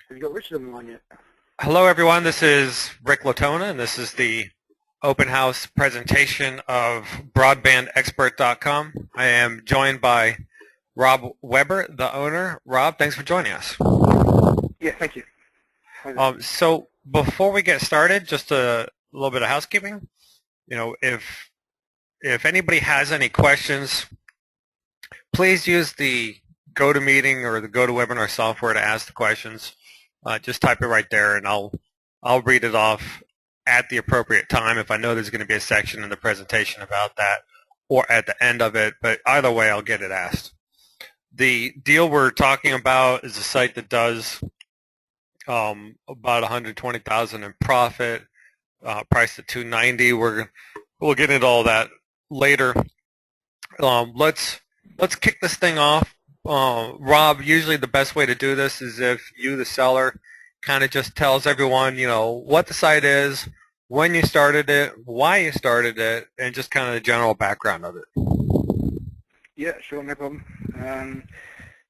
Have you got Richard on the line yet? Hello, everyone. This is Rick Latona, and this is the open house presentation of broadbandexpert.com. I am joined by Rob Weber, the owner. Rob, thanks for joining us. Yeah, thank you. Hi there. So before we get started, just a little bit of housekeeping. If anybody has any questions, please use the GoToMeeting or the GoToWebinar software to ask the questions. Just type it right there, and I'll read it off at the appropriate time if I know there's going to be a section in the presentation about that, or at the end of it. But either way, I'll get it asked. The deal we're talking about is a site that does about $120,000 in profit, priced at $290. We'll get into all that later. Let's kick this thing off. Rob, usually the best way to do this is if you, the seller, kind of just tells everyone, what the site is, when you started it, why you started it, and just kind of the general background of it. Yeah, sure, no problem.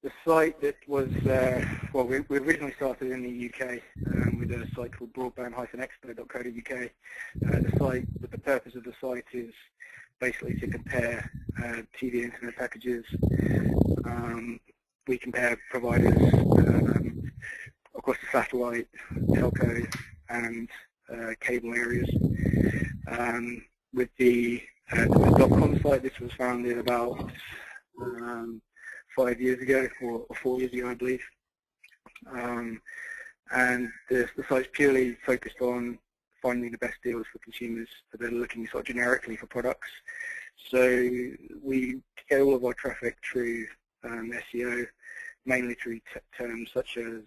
The site that was, we originally started in the UK with a site called broadband-expert.co.uk. The purpose of the site is basically to compare TV and internet packages. We compare providers across the satellite, telco, and cable areas. With the .com site, this was founded about 5 years ago, or 4 years ago, I believe. And the site's purely focused on finding the best deals for consumers that are looking sort of generically for products. So we get all of our traffic through SEO, mainly through terms such as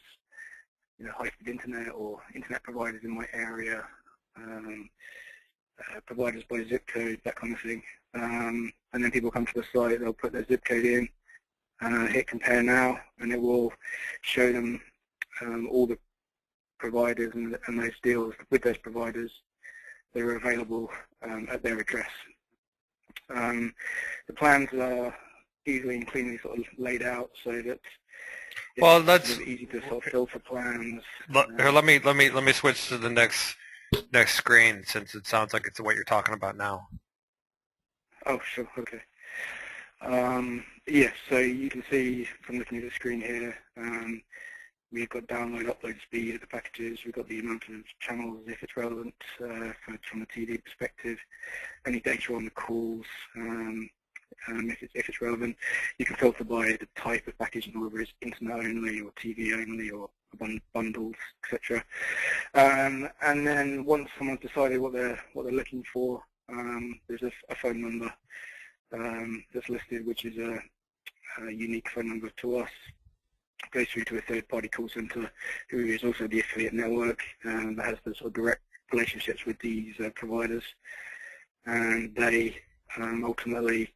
high-speed internet or internet providers in my area, providers by zip code, that kind of thing. And then people come to the site, they'll put their zip code in, hit compare now, and it will show them all the providers and those deals with those providers that are available at their address. The plans are easily and cleanly sort of laid out so that it's easy to sort of filter plans. Here, let me switch to the next screen, since it sounds like it's what you're talking about now. Oh, sure, okay. Yes, so you can see from looking at the screen here, we've got download, upload speed of the packages. We've got the amount of channels, if it's relevant from a TV perspective, any data on the calls, if it's relevant. You can filter by the type of package, whether it's internet only or TV only or bundles, etc. And then once someone's decided what they're looking for, there's a phone number that's listed, which is a unique phone number to us. It goes through to a third-party call center, who is also the affiliate network that has the sort of direct relationships with these providers, and they ultimately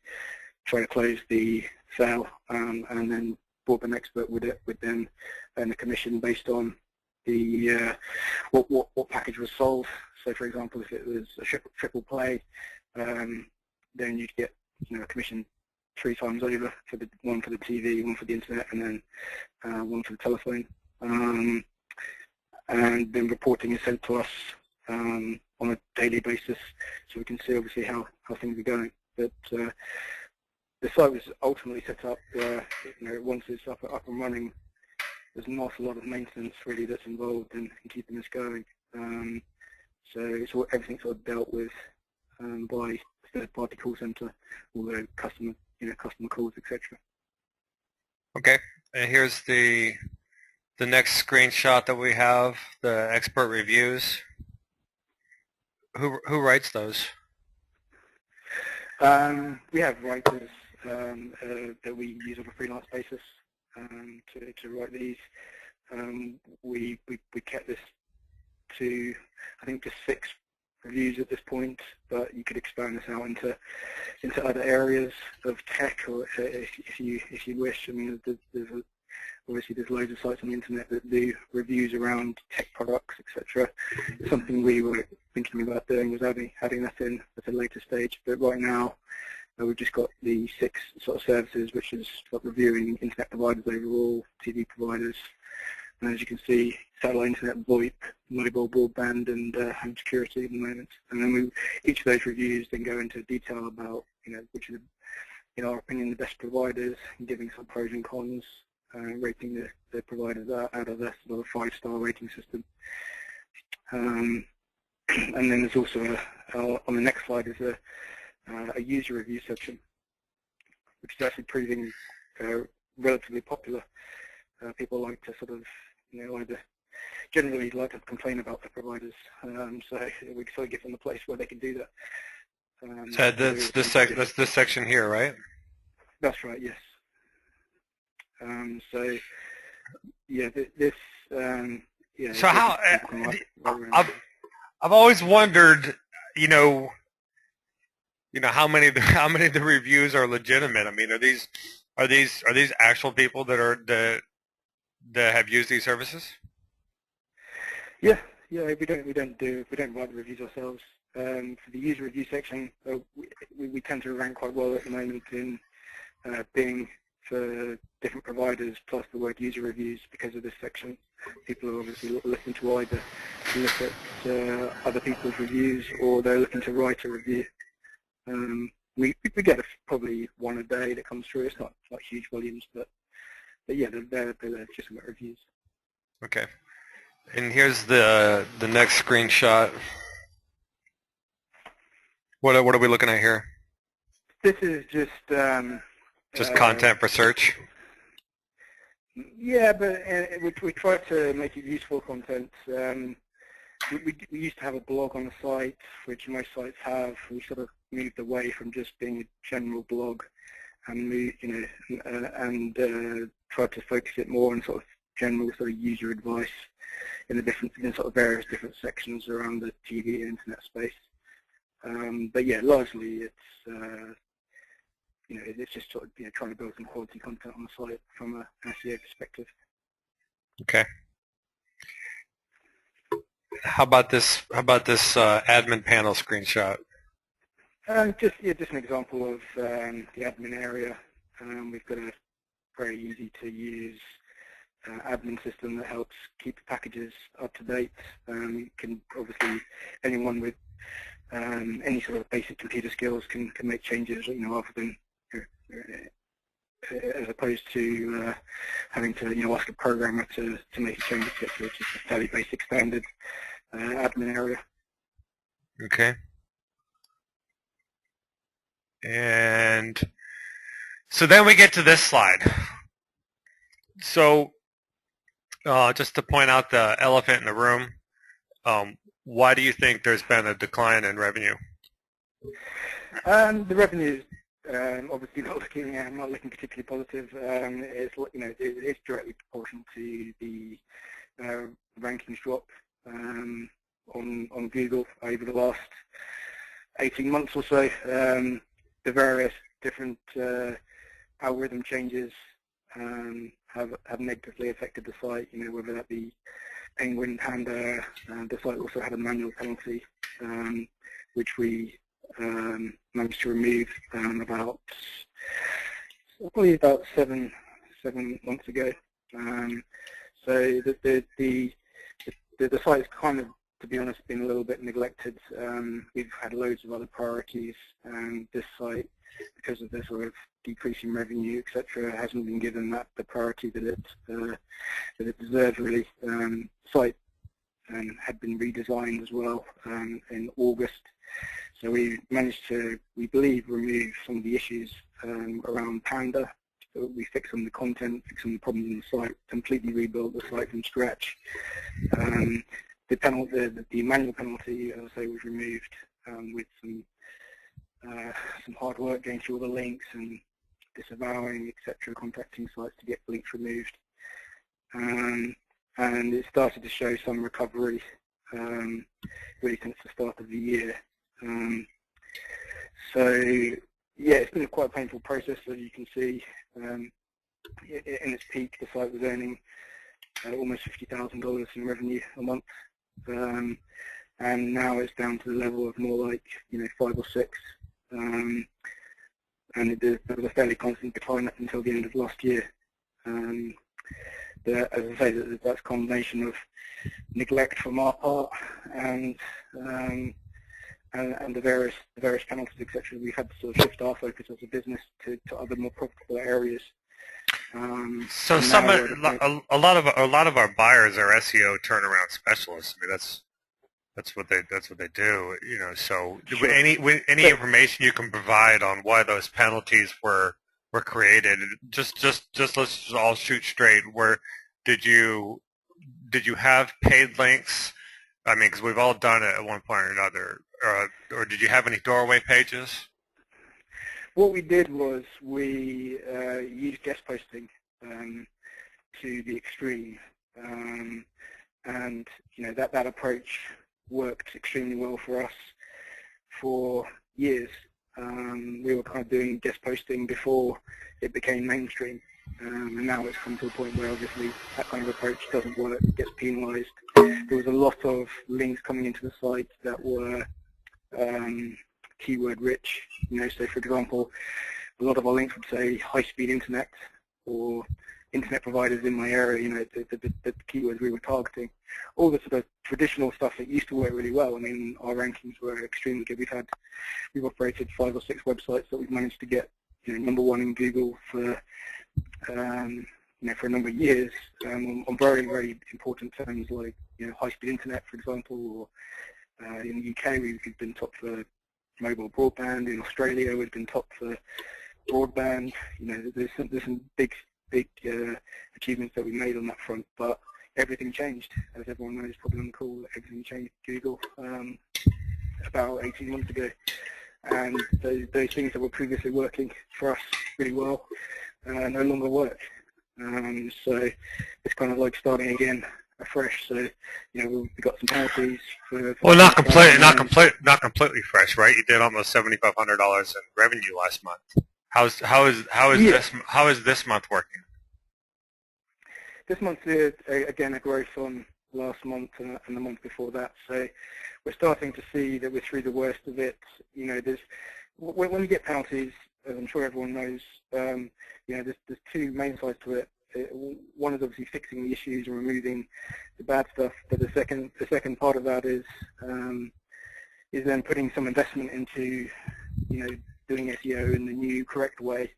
try to close the sale, and then Broadband Expert would then earn a commission based on the what package was sold. So, for example, if it was a triple play, then you'd get a commission 3 times over, for one for the TV, one for the internet, and then one for the telephone. And then reporting is sent to us on a daily basis, so we can see obviously how things are going. But the site was ultimately set up where once it's up and running, there's not a lot of maintenance really that's involved in keeping this going. So it's everything's sort of dealt with by third-party call center, all the customer calls, etc. Okay, and here's the next screenshot that we have, the expert reviews. Who writes those? We have writers that we use on a freelance basis to write these. We kept this to, I think, just 6 reviews at this point, but you could expand this out into other areas of tech, or if you wish. I mean, obviously there's loads of sites on the internet that do reviews around tech products, etc. Something we were thinking about doing was adding that in at a later stage, but right now we've just got the 6 sort of services, which is reviewing internet providers overall, TV providers, And as you can see, satellite internet, VoIP, mobile broadband, and home security at the moment. And then each of those reviews then go into detail about, which are, in our opinion, the best providers, and giving some pros and cons, rating the providers out of a sort of 5-star rating system. And then there's also on the next slide is a user review section, which is actually proving relatively popular. People like to sort of, either generally like to complain about the providers, so we sort of give them a place where they can do that. So that's this section here, right? That's right. Yes. So yeah, this yeah. So how I've always wondered, how many of the reviews are legitimate. I mean, are these actual people that have used these services? Yeah, we don't write the reviews ourselves. For the user review section, we tend to rank quite well at the moment in Bing for different providers, plus the word user reviews because of this section. People are obviously looking to either look at other people's reviews or they're looking to write a review. We get probably one a day that comes through. It's not huge volumes, but yeah, they're legitimate reviews. Okay. And here's the next screenshot. What are we looking at here? This is just content for search. Yeah, but we try to make it useful content. We used to have a blog on the site, which most sites have. We sort of moved away from just being a general blog, and moved, tried to focus it more on sort of general sort of user advice in sort of various different sections around the TV and internet space. But yeah, largely it's it's just sort of trying to build some quality content on the site from an SEO perspective. Okay. How about this admin panel screenshot? Just an example of the admin area. We've got a very easy to use admin system that helps keep packages up to date. You can obviously, anyone with any sort of basic computer skills can make changes, rather than as opposed to having to ask a programmer to make a change, etc. It's just a fairly basic standard admin area. Okay. And so then we get to this slide. So just to point out the elephant in the room, why do you think there's been a decline in revenue? The revenue is obviously not looking particularly positive. It's directly proportional to the rankings drop on Google over the last 18 months or so. The various different algorithm changes have negatively affected the site. Whether that be Penguin, Panda. The site also had a manual penalty, which we managed to remove probably about seven months ago. So the site's kind of, to be honest, been a little bit neglected. We've had loads of other priorities, and this site, because of the sort of decreasing revenue, etc., hasn't been given the priority that it deserves, really. The site had been redesigned as well in August, so we managed to, we believe, remove some of the issues around Panda. So we fixed some of the content, fixed some of the problems in the site, completely rebuilt the site from scratch. The manual penalty, as I say, was removed with some hard work going through all the links and disavowing, etc., contacting sites to get links removed. And it started to show some recovery really since the start of the year. So yeah, it's been a quite painful process, as you can see. In its peak, the site was earning almost $50,000 in revenue a month, and now it's down to the level of more like 5 or 6. And there was a fairly constant decline up until the end of last year. as I say, that's a combination of neglect from our part and the various penalties, etc. We've had to sort of shift our focus as a business to other more profitable areas. So a lot of our buyers are SEO turnaround specialists. I mean, that's what they do. You know, so sure. any information you can provide on why those penalties were created, just let's all shoot straight. Where did you have paid links? I mean, because we've all done it at one point or another. Or did you have any doorway pages? What we did was we used guest posting to the extreme, and you know that approach worked extremely well for us for years. We were kind of doing guest posting before it became mainstream, and now it's come to a point where obviously that kind of approach doesn't work, gets penalised. There was a lot of links coming into the site that were keyword rich. You know, so for example, a lot of our links would say high-speed internet or internet providers in my area. You know, the keywords we were targeting. All the sort of traditional stuff that used to work really well. I mean, our rankings were extremely good. We've operated 5 or 6 websites that we've managed to get, you know, #1 in Google for you know, for a number of years on very, very important terms like, you know, high-speed internet, for example, or in the UK we've been top for mobile broadband. In Australia we've been top for broadband. You know, there's some big achievements that we made on that front, but everything changed, as everyone knows probably on the call. Everything changed at Google about 18 months ago, and those things that were previously working for us really well no longer work. So it's kind of like starting again afresh. So, you know, we got some penalties for well, not completely fresh, right? You did almost $7,500 in revenue last month. How is this month working? This month is again a growth on last month and the month before that. So we're starting to see that we're through the worst of it. You know, when you get penalties, as I'm sure everyone knows, you know, there's 2 main sides to it. One is obviously fixing the issues and removing the bad stuff, but the second part of that is then putting some investment into, you know, doing SEO in the new correct way,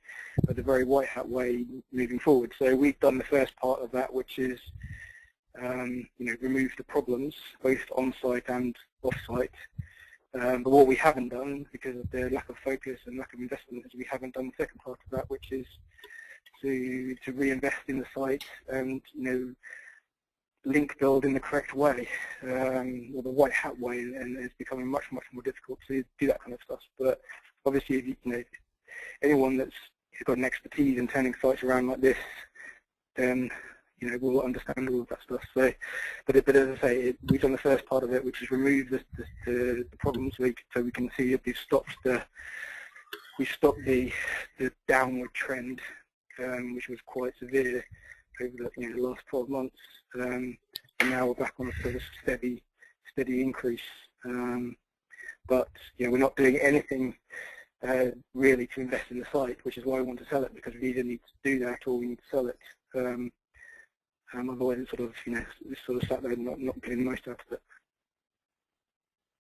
the very white hat way moving forward. So we've done the first part of that, which is you know, remove the problems both on site and off site. But what we haven't done, because of the lack of focus and lack of investment, is we haven't done the second part of that, which is to reinvest in the site and, you know, link build in the correct way, or the white hat way, and it's becoming much more difficult to do that kind of stuff. But obviously, if you know, anyone that's got an expertise in turning sites around like this, then, you know, we'll understand all of that stuff. So, but as I say, we've done the first part of it, which is remove the problems, so we can see that we've stopped the downward trend, which was quite severe over the, you know, the last 12 months, and now we're back on a sort of steady increase. But, you know, we're not doing anything really to invest in the site, which is why we want to sell it, because we either need to do that or we need to sell it. Otherwise, it's sort of, you know, it's sort of sat there and not getting the most out of it.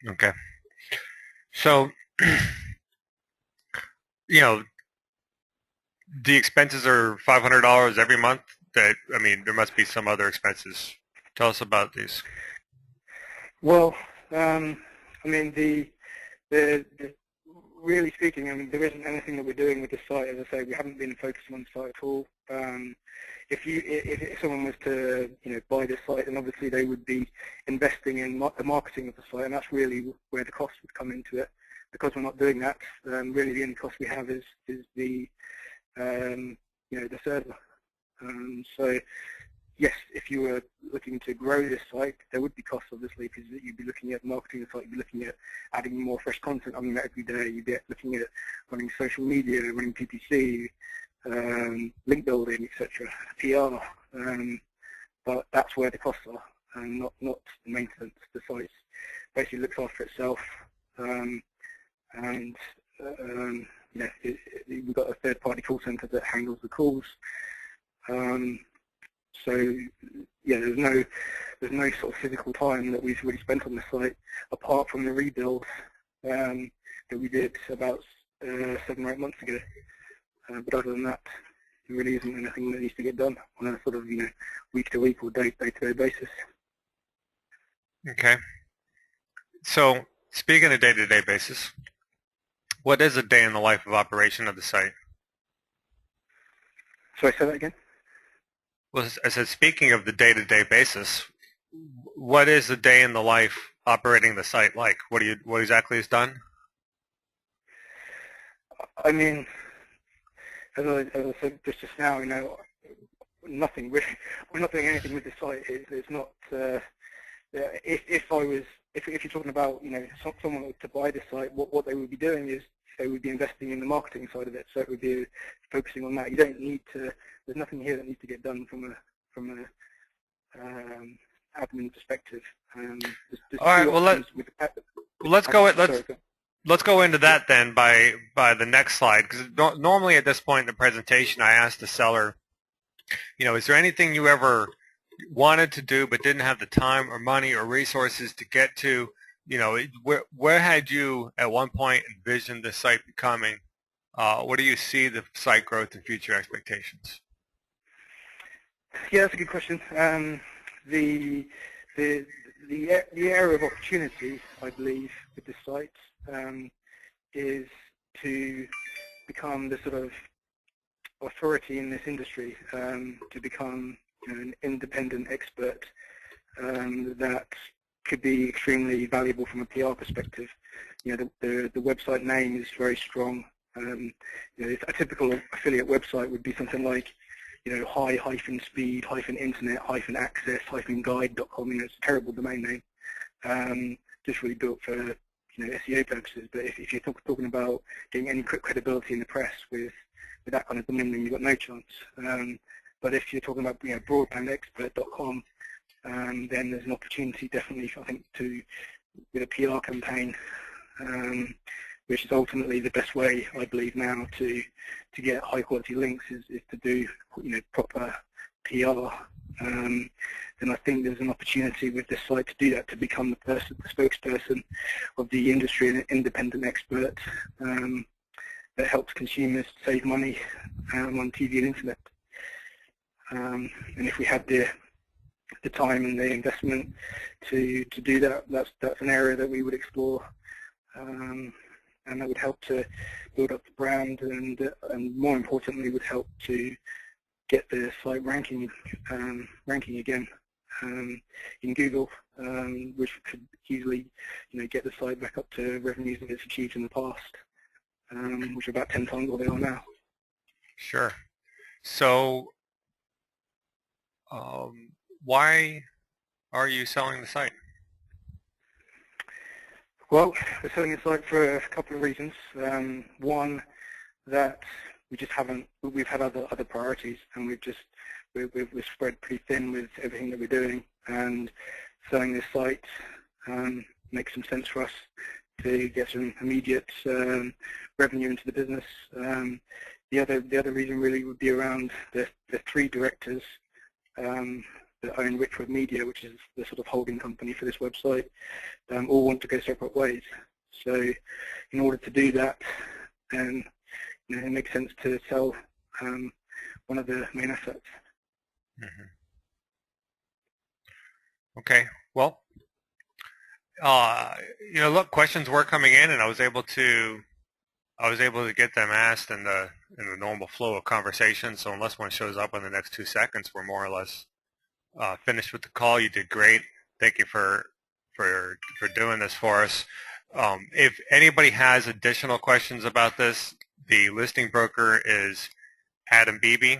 Okay. So, you know, the expenses are $500 every month. That, I mean, there must be some other expenses. Tell us about these. Well, I mean, the really speaking, I mean, there isn't anything that we're doing with the site. As I say, we haven't been focusing on the site at all. If someone was to, you know, buy this site, then obviously they would be investing in the marketing of the site, and that's really where the cost would come into it. Because we're not doing that, really the only cost we have is the you know, the server. So yes, if you were looking to grow this site, there would be costs, obviously, because you'd be looking at marketing the site, you'd be looking at adding more fresh content on that every day, you'd be looking at running social media, running PPC, link building, etc., PR. But that's where the costs are, and not the maintenance. The site basically looks after itself, and you know, we've got a third-party call center that handles the calls. So yeah, there's no sort of physical time that we've really spent on the site apart from the rebuild that we did about 7 or 8 months ago. But other than that, there really isn't anything that needs to get done on a sort of week-to-week or day-to-day basis. Okay. So speaking of day-to-day basis, what is a day in the life of operation of the site? Sorry, say that again? Well, I said, speaking of the day-to-day basis, what is a day in the life operating the site like? What exactly is done? I mean, as I said just now, nothing really. We're not doing anything with the site. It's not. If you're talking about someone to buy the site, what they would be doing is they would be investing in the marketing side of it. So it would be focusing on that. You don't need to. There's nothing here that needs to get done from a admin perspective. All right. Well, let's go. Let's go into that then by the next slide, because normally at this point in the presentation I ask the seller, is there anything you ever wanted to do but didn't have the time or money or resources to get to? Where had you at one point envisioned the site becoming? What do you see the site growth and future expectations? Yeah, that's a good question. The area of opportunity, I believe, with this site is to become the sort of authority in this industry, to become an independent expert that could be extremely valuable from a PR perspective. The website name is very strong. A typical affiliate website would be something like high-speed-internet-access-guide.com. It's a terrible domain name, just really built for SEO purposes. But if you're talking about getting any credibility in the press with that kind of domain name, you've got no chance. But if you're talking about broadbandexpert.com, then there's an opportunity definitely, I think, with a PR campaign, which is ultimately the best way, I believe now, to get high quality links is to do proper PR. Then I think there's an opportunity with this site to do that, to become the spokesperson of the industry and an independent expert that helps consumers save money on TV and internet. And if we had the time and the investment to do that, that's an area that we would explore. And that would help to build up the brand, and more importantly, would help to get the site ranking again in Google, which could easily, get the site back up to revenues that it's achieved in the past, which are about 10 times what they are now. Sure. So, why are you selling the site? Well, we're selling the site for a couple of reasons. One, that we've had other priorities, and we're spread pretty thin with everything that we're doing, and selling this site makes some sense for us to get some immediate revenue into the business. The other reason really would be around the 3 directors that own Richwood Media, which is the sort of holding company for this website, all want to go separate ways. So in order to do that, it makes sense to sell one of the main assets. Mm-hmm. Okay. Well, look, questions were coming in, and I was able to get them asked in the normal flow of conversation. So unless one shows up in the next 2 seconds, we're more or less finished with the call. You did great. Thank you for doing this for us. If anybody has additional questions about this, the listing broker is Adam Beebe.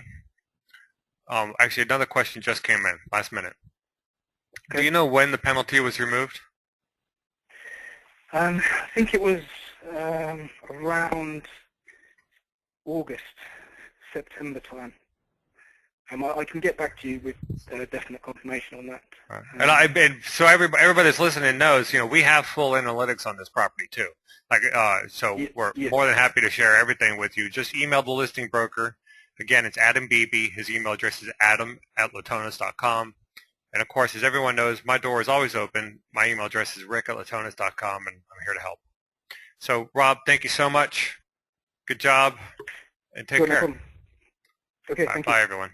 Actually, another question just came in last minute. Okay. Do you know when the penalty was removed? I think it was around August, September time. I can get back to you with definite confirmation on that. Right. And so everybody that's listening knows, we have full analytics on this property too. We're more than happy to share everything with you. Just email the listing broker. Again, it's Adam Beebe. His email address is adam@latonas.com. And of course, as everyone knows, my door is always open. My email address is rick@latonas.com, and I'm here to help. So, Rob, thank you so much. Good job, and take Sure, no care. problem. Okay, All right, thank you. bye, everyone.